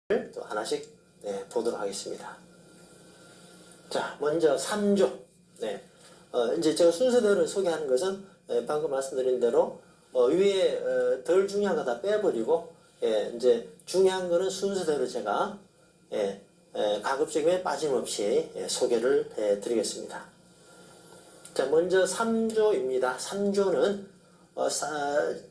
또 하나씩 보도록 하겠습니다. 자, 먼저 3조. 이제 제가 순서대로 소개하는 것은 방금 말씀드린 대로 위에 덜 중요한 거 다 빼버리고 이제 중요한 거는 순서대로 제가 가급적이면 빠짐없이 소개를 해드리겠습니다. 자, 먼저 3조입니다. 3조는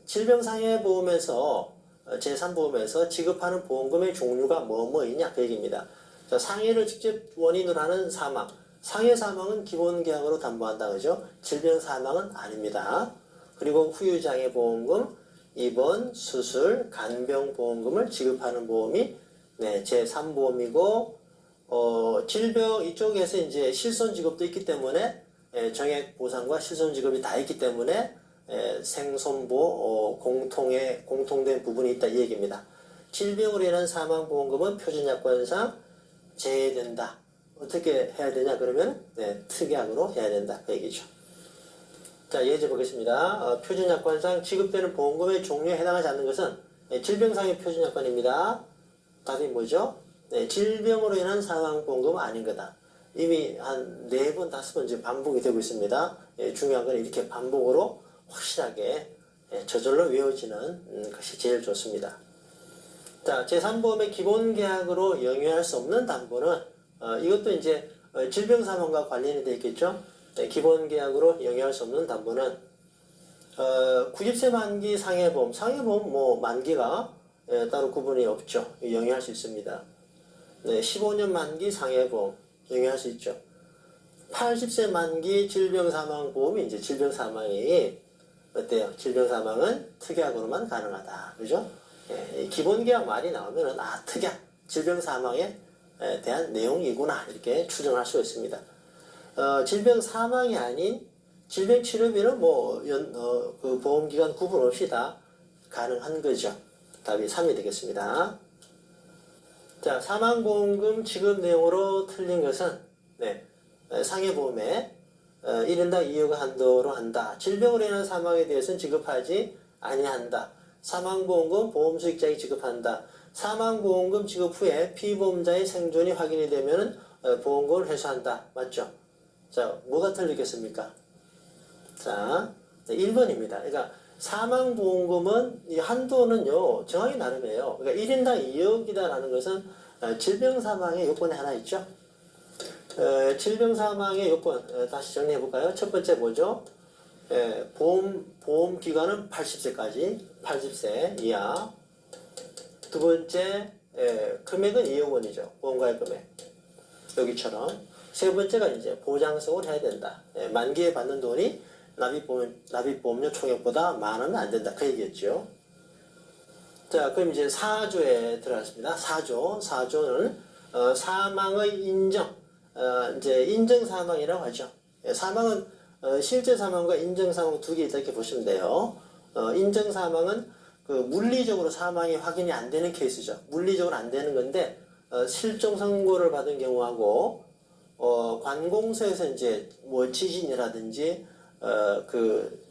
질병상해보험에서 제3보험에서 지급하는 보험금의 종류가 뭐뭐이냐 그 얘기입니다. 자, 상해를 직접 원인으로 하는 사망. 상해 사망은 기본계약으로 담보한다. 그죠? 질병 사망은 아닙니다. 그리고 후유장애 보험금, 입원, 수술, 간병 보험금을 지급하는 보험이 제3보험이고 질병 이쪽에서 이제 실손 지급도 있기 때문에 정액 보상과 실손 지급이 다 있기 때문에 생손보 공통된 부분이 있다 이 얘기입니다. 질병으로 인한 사망보험금은 표준약관상 제외된다. 어떻게 해야 되냐 그러면 특약으로 해야 된다 그 얘기죠. 자, 예제 보겠습니다. 표준약관상 지급되는 보험금의 종류에 해당하지 않는 것은 질병상의 표준약관입니다. 답이 뭐죠? 질병으로 인한 사망보험금은 아닌 거다. 이미 한 4번, 5번 이제 반복이 되고 있습니다. 중요한 건 이렇게 반복으로 확실하게 저절로 외워지는 것이 제일 좋습니다. 자, 제3보험의 기본계약으로 영위할 수 없는 담보는 이것도 이제 질병사망과 관련이 되어 있겠죠. 기본계약으로 영위할 수 없는 담보는 90세 만기 상해보험, 상해보험 만기가 따로 구분이 없죠. 영위할 수 있습니다. 15년 만기 상해보험 영위할 수 있죠. 80세 만기 질병사망보험이 이제 질병사망이 어때요? 질병사망은 특약으로만 가능하다. 그죠? 기본계약 말이 나오면은 특약, 질병사망에 대한 내용이구나 이렇게 추정할 수 있습니다. 질병사망이 아닌 질병치료비는 그 보험기간 구분 없이 다 가능한 거죠. 답이 3이 되겠습니다. 자, 사망보험금 지급 내용으로 틀린 것은 상해보험에 1인당 2억 한도로 한다. 질병으로 인한 사망에 대해서는 지급하지 아니한다. 사망보험금 보험수익자에게 지급한다. 사망보험금 지급 후에 피보험자의 생존이 확인이 되면 보험금을 회수한다. 맞죠? 자, 뭐가 틀리겠습니까? 자, 1번입니다. 그러니까 사망보험금은 이 한도는요 정하기 나름이에요. 그러니까 1인당 2억이다라는 것은 질병사망의 요건에 하나 있죠. 질병사망의 요건 다시 정리해 볼까요? 첫 번째 뭐죠? 보험 기간은 80세까지 80세 이하. 두 번째 금액은 2억 원이죠. 보험가입 금액 여기처럼. 세 번째가 이제 보장성을 해야 된다. 만기에 받는 돈이 납입보험료 총액보다 많으면 안 된다. 그 얘기였죠. 자, 그럼 이제 4조에 들어갔습니다. 4조는 사망의 인정, 이제 인정사망이라고 하죠. 사망은 실제 사망과 인정사망 두 개 있다 이렇게 보시면 돼요. 인정사망은 그 물리적으로 사망이 확인이 안 되는 케이스죠. 물리적으로 안 되는 건데 실종 선고를 받은 경우하고 관공서에서 이제 지진이라든지 그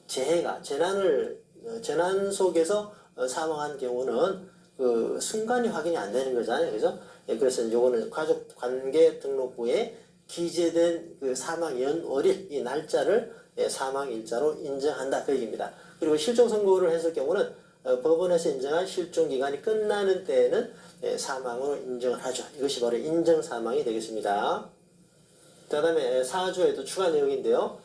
재난 속에서 사망한 경우는 그 순간이 확인이 안 되는 거잖아요. 그죠? 그래서 요거는 가족관계 등록부에 기재된 그 사망 연월일 이 날짜를 사망일자로 인정한다 그 얘기입니다. 그리고 실종 선고를 했을 경우는 법원에서 인정한 실종 기간이 끝나는 때에는 사망으로 인정을 하죠. 이것이 바로 인정 사망이 되겠습니다. 그 다음에 4조에도 추가 내용인데요.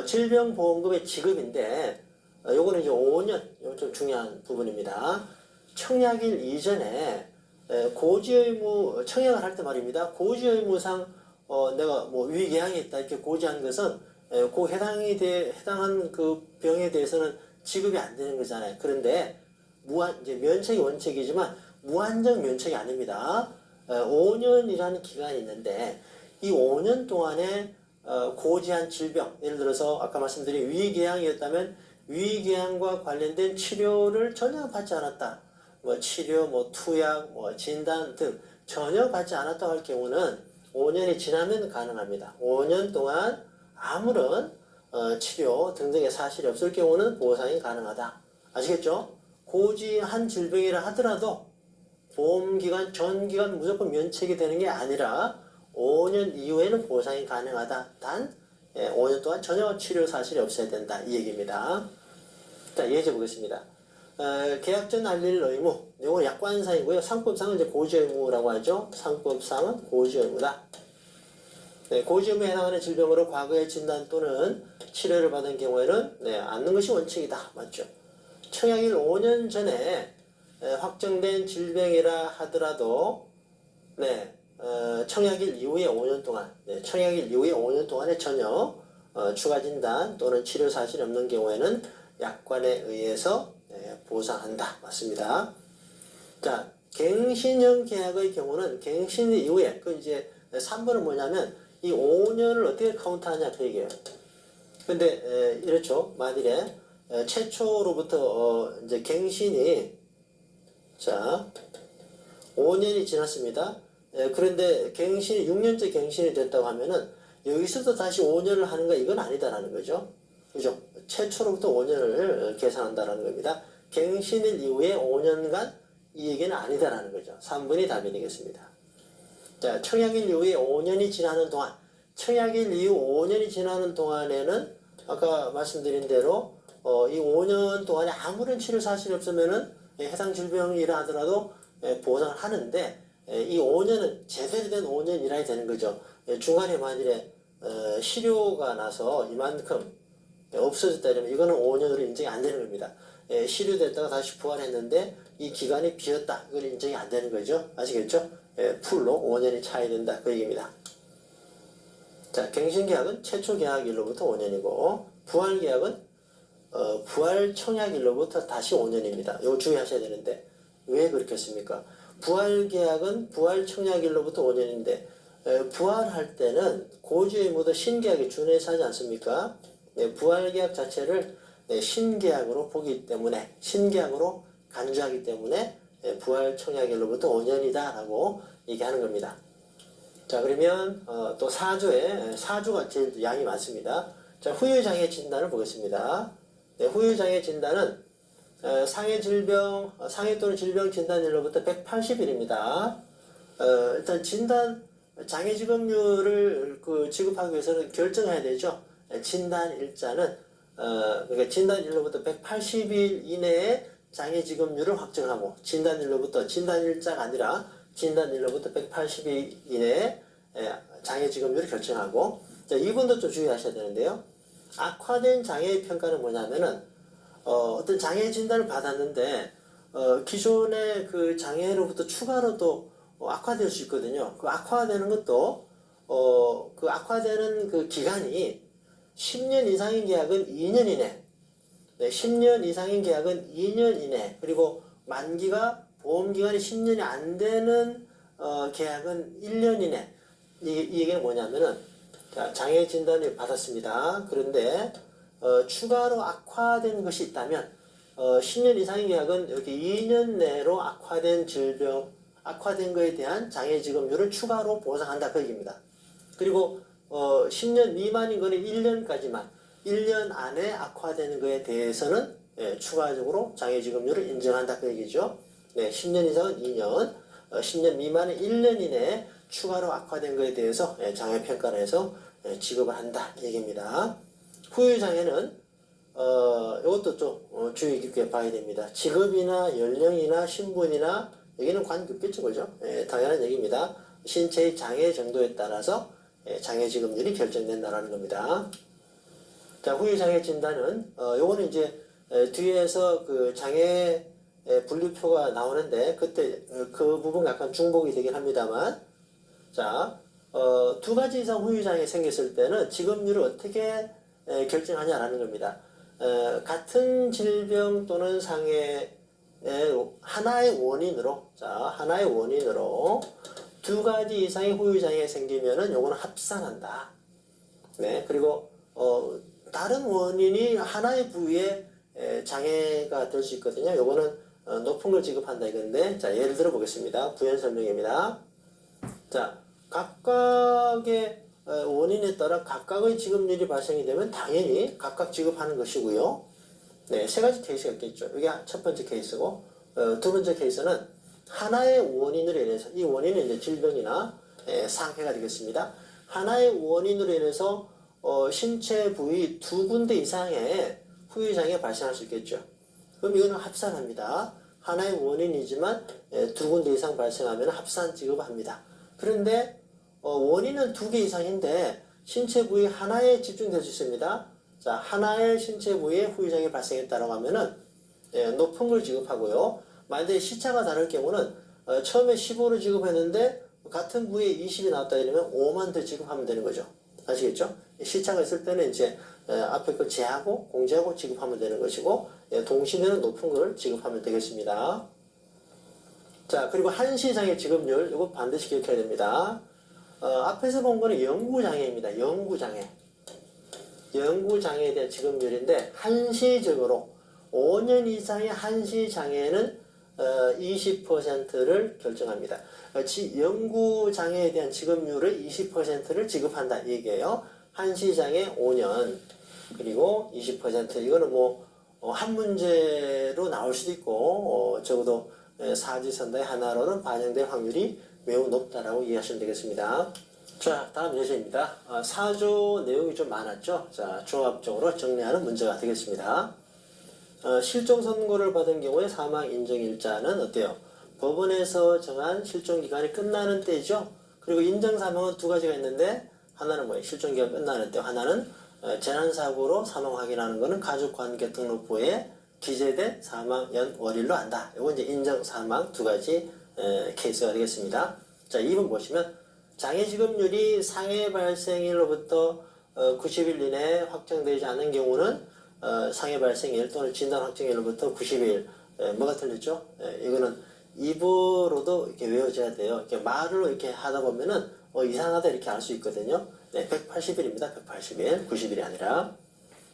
질병보험금의 지급인데 요거는 이제 5년, 이건 좀 중요한 부분입니다. 청약일 이전에 청약을 할 때 말입니다. 고지의무상 내가 위궤양이 있다 이렇게 고지한 것은 그 해당한 그 병에 대해서는 지급이 안 되는 거잖아요. 그런데 이제 면책이 원칙이지만 무한정 면책이 아닙니다. 5년이라는 기간이 있는데 이 5년 동안에 고지한 질병, 예를 들어서 아까 말씀드린 위궤양이었다면 위궤양과 관련된 치료를 전혀 받지 않았다. 치료, 투약, 진단 등 전혀 받지 않았다고 할 경우는 5년이 지나면 가능합니다. 5년 동안 아무런 치료 등등의 사실이 없을 경우는 보상이 가능하다. 아시겠죠? 고지한 질병이라 하더라도 보험기간 전 기간 무조건 면책이 되는 게 아니라 5년 이후에는 보상이 가능하다. 단 5년 동안 전혀 치료 사실이 없어야 된다. 이 얘기입니다. 자, 예제 보겠습니다. 계약 전 알릴 의무. 이건 약관상이고요. 상법상은 이제 고지 의무라고 하죠. 상법상은 고지 의무다. 네, 고지 의무에 해당하는 질병으로 과거의 진단 또는 치료를 받은 경우에는 않는 것이 원칙이다. 맞죠? 청약일 5년 전에 확정된 질병이라 하더라도 청약일 이후에 5년 동안 청약일 이후에 5년 동안에 전혀 추가 진단 또는 치료 사실이 없는 경우에는 약관에 의해서 보상한다. 맞습니다. 자, 갱신형 계약의 경우는 갱신 이후에 그 이제 3번은 뭐냐면 이 5년을 어떻게 카운트하냐 그 얘기예요. 근데 이렇죠. 만일에 최초로부터 이제 갱신이 자 5년이 지났습니다. 그런데 갱신이 6년째 갱신이 됐다고 하면은 여기서도 다시 5년을 하는 거 이건 아니다라는 거죠. 그죠? 최초로부터 5년을 계산한다라는 겁니다. 갱신일 이후에 5년간 이 얘기는 아니다라는 거죠. 3번이 답이 되겠습니다. 자, 청약일 이후에 5년이 지나는 동안, 청약일 이후 5년이 지나는 동안에는 아까 말씀드린 대로 이 5년 동안에 아무런 치료 사실이 없으면은 해당 질병이라 하더라도 보상을 하는데 이 5년은 제대로 된 5년이라 되는 거죠. 중간에 만일에 실효가 나서 이만큼 없어졌다 이러면 이거는 5년으로 인정이 안 되는 겁니다. 실효됐다가 다시 부활했는데 이 기간이 비었다. 이건 인정이 안 되는 거죠. 아시겠죠? 풀로 5년이 차야 된다. 그 얘기입니다. 자, 갱신계약은 최초 계약일로부터 5년이고 부활계약은 부활 청약일로부터 다시 5년입니다. 이거 주의하셔야 되는데 왜 그렇게 했습니까? 부활계약은 부활 청약일로부터 5년인데 부활할 때는 고지의무도 신계약에 준해서 하지 않습니까? 부활계약 자체를 신계약으로 보기 때문에 신계약으로 간주하기 때문에 부활 청약일로부터 5년이다 라고 얘기하는 겁니다. 자, 그러면 또 사주가 제일 양이 많습니다. 자, 후유장애 진단을 보겠습니다. 후유장애 진단은 상해 또는 질병 진단일로부터 180일입니다. 일단 장애 지급률을 지급하기 위해서는 결정해야 되죠. 진단일자는 그러니까 진단일로부터 180일 이내에 장애 지급률을 확정하고 진단일자가 아니라 진단일로부터 180일 이내에 장애 지급률을 결정하고 자, 이분도 좀 주의하셔야 되는데요. 악화된 장애의 평가는 뭐냐면은 어떤 장애 진단을 받았는데 기존의 그 장애로부터 추가로 또 악화될 수 있거든요. 그 악화되는 것도 그 악화되는 그 기간이 10년 이상인 계약은 2년 이내, 10년 이상인 계약은 2년 이내, 그리고 만기가 보험기간이 10년이 안 되는 계약은 1년 이내. 이 얘기는 뭐냐면은 자, 장애 진단을 받았습니다. 그런데 추가로 악화된 것이 있다면 10년 이상의 계약은 이렇게 2년 내로 악화된 거에 대한 장애 지급률을 추가로 보상한다 그 얘기입니다. 그리고 10년 미만인 거는 1년까지만 1년 안에 악화되는 거에 대해서는 추가적으로 장애 지급률을 인정한다 그 얘기죠. 10년 이상은 2년, 10년 미만은 1년 이내에 추가로 악화된 거에 대해서 장애 평가를 해서 지급을 한다 얘기입니다. 후유장애는 이것도 좀 주의 깊게 봐야 됩니다. 직업이나 연령이나 신분이나 여기는 관계 없겠죠, 그죠? 당연한 얘기입니다. 신체의 장애 정도에 따라서 장애 지급률이 결정된다는 겁니다. 자, 후유장애 진단은 요거는 이제 뒤에서 그 장애 분류표가 나오는데 그때 그 부분 약간 중복이 되긴 합니다만 자, 두 가지 이상 후유장애 생겼을 때는 지급률을 어떻게 결정하냐라는 겁니다. 같은 질병 또는 장애의 하나의 원인으로 두 가지 이상의 후유장애가 생기면은 요거는 합산한다. 네, 그리고 다른 원인이 하나의 부위에 장애가 될 수 있거든요. 요거는 높은 걸 지급한다 이건데 자, 예를 들어 보겠습니다. 부연 설명입니다. 자, 각각의 원인에 따라 각각의 지급률이 발생이 되면 당연히 각각 지급하는 것이고요. 네, 세 가지 케이스가 있겠죠. 이게 첫 번째 케이스고 두 번째 케이스는 하나의 원인으로 인해서, 이 원인은 이제 질병이나 상해가 되겠습니다. 하나의 원인으로 인해서 신체 부위 두 군데 이상의 후유장애가 발생할 수 있겠죠. 그럼 이거는 합산합니다. 하나의 원인이지만 두 군데 이상 발생하면 합산 지급합니다. 그런데 원인은 두 개 이상인데 신체 부위 하나에 집중될 수 있습니다. 자, 하나의 신체 부위에 후유장애 발생했다라고 하면은 높은 걸 지급하고요. 만약에 시차가 다를 경우는 처음에 15를 지급했는데 같은 부위에 20이 나왔다 이러면 5만 더 지급하면 되는 거죠. 아시겠죠? 시차가 있을 때는 이제 앞에 거 제하고 공제하고 지급하면 되는 것이고 동시에는 높은 걸 지급하면 되겠습니다. 자, 그리고 한시장애 지급률 이거 반드시 기억해야 됩니다. 앞에서 본 거는 영구장애입니다. 영구장애. 영구장애에 대한 지급률인데 한시적으로 5년 이상의 한시장애는 20%를 결정합니다. 영구장애에 대한 지급률의 20%를 지급한다 이 얘기예요. 한시장애 5년 그리고 20% 이거는 뭐 한 문제로 나올 수도 있고 적어도 사지선다의 하나로는 반영될 확률이 매우 높다라고 이해하시면 되겠습니다. 자, 다음 예제입니다. 4조 내용이 좀 많았죠. 자, 종합적으로 정리하는 문제가 되겠습니다. 실종 선고를 받은 경우에 사망 인정일자는 어때요? 법원에서 정한 실종기간이 끝나는 때죠. 그리고 인정사망은 두 가지가 있는데 하나는 뭐예요? 실종기간 끝나는 때, 하나는 재난사고로 사망 확인하는 것은 가족관계등록부에 기재된 사망 연월일로 한다. 이건 이제 인정사망 두 가지 케이스가 되겠습니다. 자, 2번 보시면 장애지급률이 상해 발생일로부터 90일 이내에 확정되지 않은 경우는 상해 발생일 또는 진단 확정일로부터 90일 뭐가 틀렸죠? 이거는 입으로도 이렇게 외워져야 돼요. 이렇게 말로 이렇게 하다 보면은 이상하다 이렇게 알 수 있거든요. 네, 180일입니다. 180일, 90일이 아니라.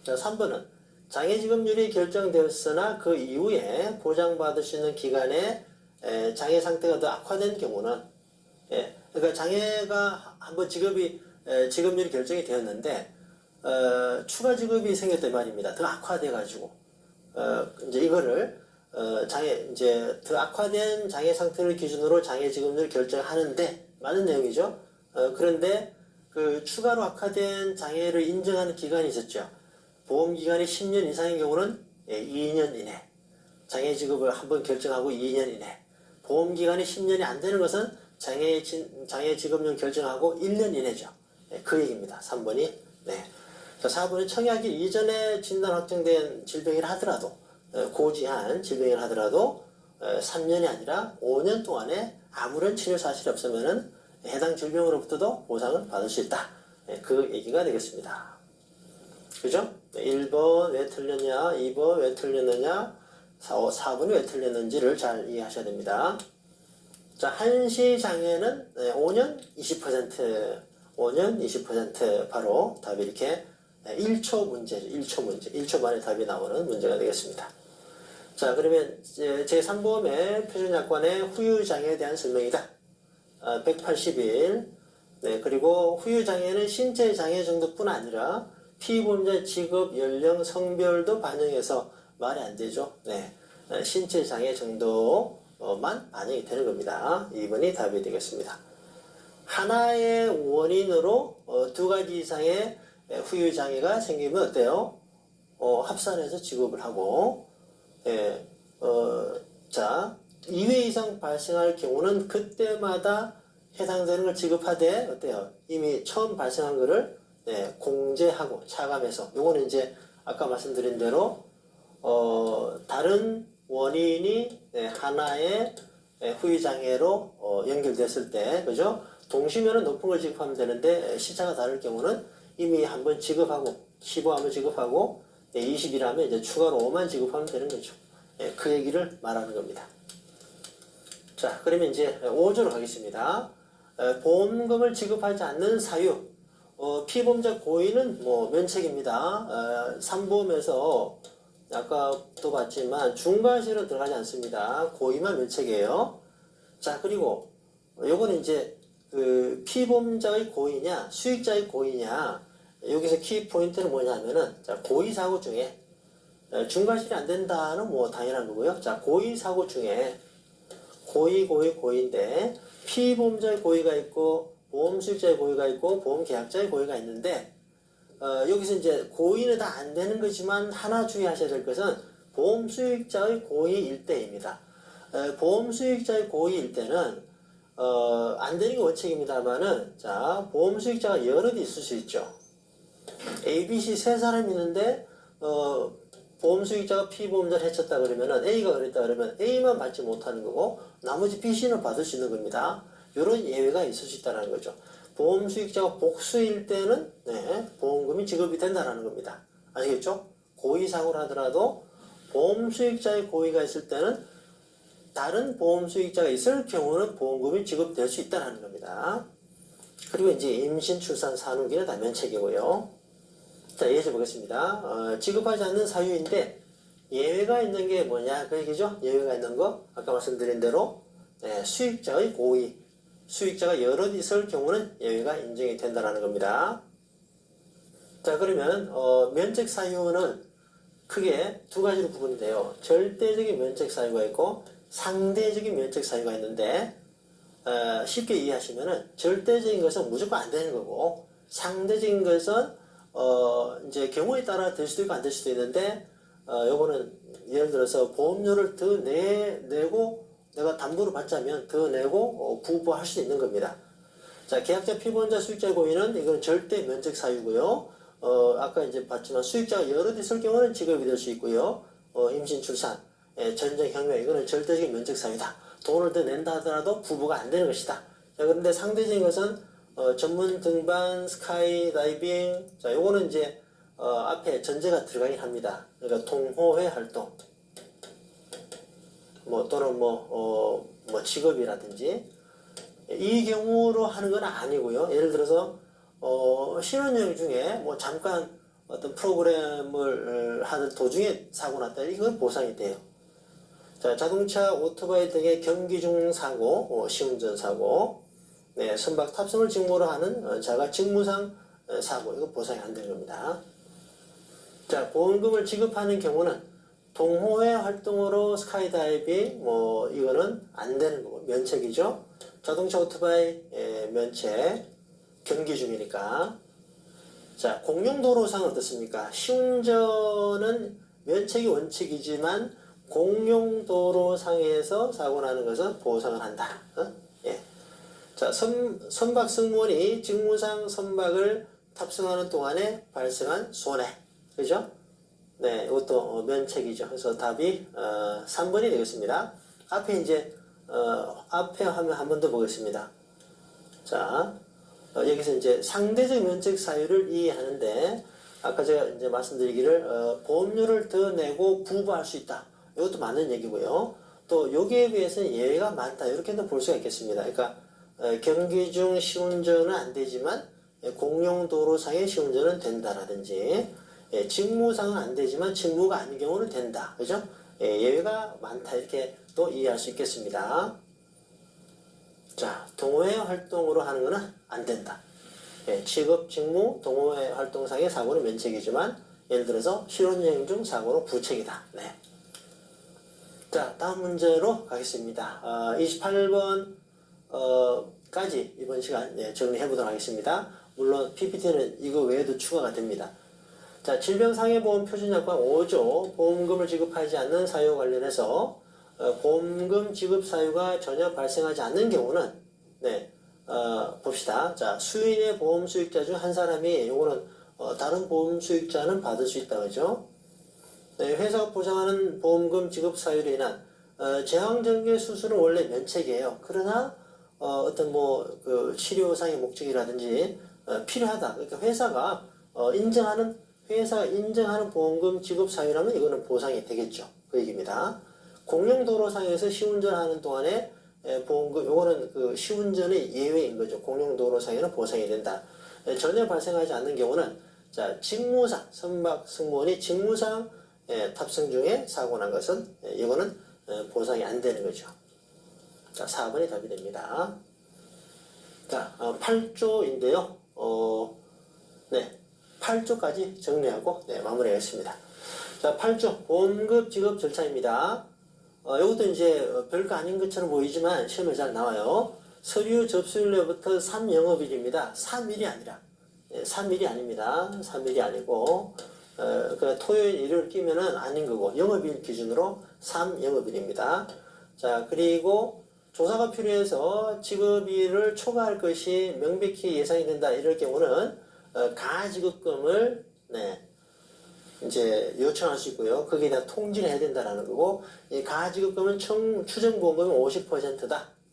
자, 3번은 장애지급률이 결정되었으나 그 이후에 보장받을 수 있는 기간에 장애 상태가 더 악화된 경우는 그러니까 장애가 한번 지급률이 결정이 되었는데 추가 지급이 생겼단 말입니다. 더 악화돼가지고 이제 이거를 이제 더 악화된 장애 상태를 기준으로 장애 지급률을 결정하는데 맞는 내용이죠. 그런데 그 추가로 악화된 장애를 인정하는 기간이 있었죠. 보험 기간이 10년 이상인 경우는 2년 이내 장애 지급을 한번 결정하고 2년 이내 보험 기간이 10년이 안 되는 것은 장애 지급률 결정하고 1년 이내죠. 그 얘기입니다. 3번이. 네. 자, 4번은 청약일 이전에 진단 확정된 질병이라 하더라도 고지한 질병이라 하더라도 3년이 아니라 5년 동안에 아무런 치료 사실이 없으면은 해당 질병으로부터도 보상을 받을 수 있다. 그 얘기가 되겠습니다. 그죠? 1번 왜 틀렸냐, 2번 왜 틀렸느냐, 4번이 왜 틀렸는지를 잘 이해하셔야 됩니다. 자, 한시장애는 5년 20%, 5년 20% 바로 답이 이렇게 1초 문제죠. 1초 문제. 1초 만에 답이 나오는 문제가 되겠습니다. 자, 그러면 제3보험의 표준약관의 후유장애에 대한 설명이다. 180일. 네, 그리고 후유장애는 신체장애 정도뿐 아니라 피보험자 직업, 연령, 성별도 반영해서 말이 안 되죠. 네, 신체장애 정도만 반영이 되는 겁니다. 2번이 답이 되겠습니다. 하나의 원인으로 두 가지 이상의 후유장애가 생기면 어때요? 합산해서 지급을 하고, 자, 2회 이상 발생할 경우는 그때마다 해당되는 걸 지급하되, 어때요? 이미 처음 발생한 거를 공제하고 차감해서, 요거는 이제 아까 말씀드린 대로, 다른 원인이 하나의 후유장애로 연결됐을 때, 그죠? 동시면은 높은 걸 지급하면 되는데, 시차가 다를 경우는 이미 한번 지급하고, 15 한번 지급하고, 20이라면 이제 추가로 5만 지급하면 되는 거죠. 그 얘기를 말하는 겁니다. 자, 그러면 이제 5조로 가겠습니다. 보험금을 지급하지 않는 사유. 피보험자 고의는 뭐 면책입니다. 3보험에서 아까도 봤지만 중과실은 들어가지 않습니다. 고의만 면책이에요. 자, 그리고 요거는 이제 그 피보험자의 고의냐 수익자의 고의냐, 여기서 키 포인트는 뭐냐면은, 자, 고의 사고 중에 중과실이 안 된다는 뭐 당연한 거고요. 자, 고의 사고 중에 고의인데 피보험자의 고의가 있고 보험 수익자의 고의가 있고 보험 계약자의 고의가 있는데 여기서 이제 고의는 다 안 되는 거지만 하나 주의하셔야 될 것은 보험 수익자의 고의일 때입니다. 보험 수익자의 고의일 때는 안 되는 게 원칙입니다만은 자 보험 수익자가 여럿이 있을 수 있죠. A, B, C 세 사람이 있는데 보험 수익자가 피보험자를 해쳤다 그러면은 A가 그랬다 그러면 A만 받지 못하는 거고 나머지 B, C는 받을 수 있는 겁니다. 이런 예외가 있을 수 있다는 거죠. 보험 수익자가 복수일 때는 보험금이 지급이 된다는 겁니다. 아시겠죠? 고의사고를 하더라도 보험 수익자의 고의가 있을 때는 다른 보험 수익자가 있을 경우는 보험금이 지급될 수 있다는 겁니다. 그리고 이제 임신, 출산, 산후기는 다 면책이고요. 자, 예시 보겠습니다. 지급하지 않는 사유인데 예외가 있는 게 뭐냐 그 얘기죠? 예외가 있는 거 아까 말씀드린 대로 수익자의 고의, 수익자가 여럿 있을 경우는 예외가 인정이 된다는 겁니다. 자, 그러면 면책 사유는 크게 두 가지로 구분이 돼요. 절대적인 면책 사유가 있고 상대적인 면책 사유가 있는데 쉽게 이해하시면은 절대적인 것은 무조건 안 되는 거고 상대적인 것은 이제 경우에 따라 될 수도 있고 안 될 수도 있는데 요거는 예를 들어서 보험료를 더 내고 내가 담보를 받자면 더 내고 부부할 수 있는 겁니다. 자, 계약자, 피보험자, 수익자 고의는 이건 절대 면책 사유고요. 아까 이제 봤지만 수익자가 여럿 있을 경우는 지급이 될 수 있고요. 임신, 출산, 전쟁, 혁명 이거는 절대적인 면책 사유다. 돈을 더 낸다 하더라도 부부가 안 되는 것이다. 자, 그런데 상대적인 것은 전문 등반, 스카이 다이빙. 자, 요거는 이제 앞에 전제가 들어가긴 합니다. 그러니까 동호회 활동. 또는 직업이라든지 이 경우로 하는 건 아니고요. 예를 들어서 신혼여행 중에 잠깐 어떤 프로그램을 하는 도중에 사고 났다. 이건 보상이 돼요. 자, 자동차, 오토바이 등의 경기 중 사고, 시운전 사고, 선박 탑승을 직무로 하는 자가 직무상 사고, 이거 보상이 안 되는 겁니다. 자, 보험금을 지급하는 경우는 동호회 활동으로 스카이다이빙 이거는 안 되는 거고 면책이죠. 자동차 오토바이 면책 경기 중이니까. 자, 공용도로상은 어떻습니까? 시운전은 면책이 원칙이지만 공용도로상에서 사고 나는 것은 보상을 한다. 자, 선박 승무원이 직무상 선박을 탑승하는 동안에 발생한 손해, 그죠? 네, 이것도 면책이죠. 그래서 답이 3번이 되겠습니다. 앞에 이제 앞에 화면 한 번 더 보겠습니다. 자, 여기서 이제 상대적 면책 사유를 이해하는데 아까 제가 이제 말씀드리기를 보험료를 더 내고 부부할 수 있다. 이것도 맞는 얘기고요. 또 여기에 비해서는 예외가 많다. 이렇게도 볼 수가 있겠습니다. 그러니까 경기 중 시운전은 안 되지만 공용도로상의 시운전은 된다라든지 직무상은 안 되지만 직무가 아닌 경우는 된다. 그죠? 예외가 많다. 이렇게 또 이해할 수 있겠습니다. 자, 동호회 활동으로 하는 거는 안 된다. 취급, 직무, 동호회 활동상의 사고는 면책이지만 예를 들어서 실혼여행 중 사고는 부책이다. 네. 자, 다음 문제로 가겠습니다. 28번 까지 이번 시간 정리해 보도록 하겠습니다. 물론 PPT는 이거 외에도 추가가 됩니다. 자, 질병상해보험 표준약관 5조 보험금을 지급하지 않는 사유 관련해서 보험금 지급 사유가 전혀 발생하지 않는 경우는 봅시다. 자, 수인의 보험 수익자 중 한 사람이 요거는 다른 보험 수익자는 받을 수 있다 그죠? 회사가 보장하는 보험금 지급 사유로 인한 제왕절개 수술은 원래 면책이에요. 그러나 어떤 그 치료상의 목적이라든지 필요하다. 그러니까 회사가 인정하는 보험금 지급 사유라면 이거는 보상이 되겠죠. 그 얘기입니다. 공용도로상에서 시운전하는 동안에 보험금, 요거는 그 시운전의 예외인 거죠. 공용도로상에는 보상이 된다. 전혀 발생하지 않는 경우는 자, 직무상, 선박 승무원이 직무상 탑승 중에 사고 난 것은 이거는 보상이 안 되는 거죠. 자, 4번이 답이 됩니다. 자, 8조인데요. 8조까지 정리하고 마무리하겠습니다. 자, 8조 보험금 지급 절차입니다. 이것도 이제 별거 아닌 것처럼 보이지만 시험에 잘 나와요. 서류 접수일로부터 3영업일입니다. 3일이 아니라 3일이 아닙니다. 3일이 아니고 그 토요일 일요일 끼면은 아닌 거고 영업일 기준으로 3영업일입니다. 자, 그리고 조사가 필요해서 지급일을 초과할 것이 명백히 예상이 된다. 이럴 경우는 가지급금을 이제 요청할 수 있고요. 거기에 대한 통지를 해야 된다라는 거고, 이 가지급금은 추정보험금이 50%다.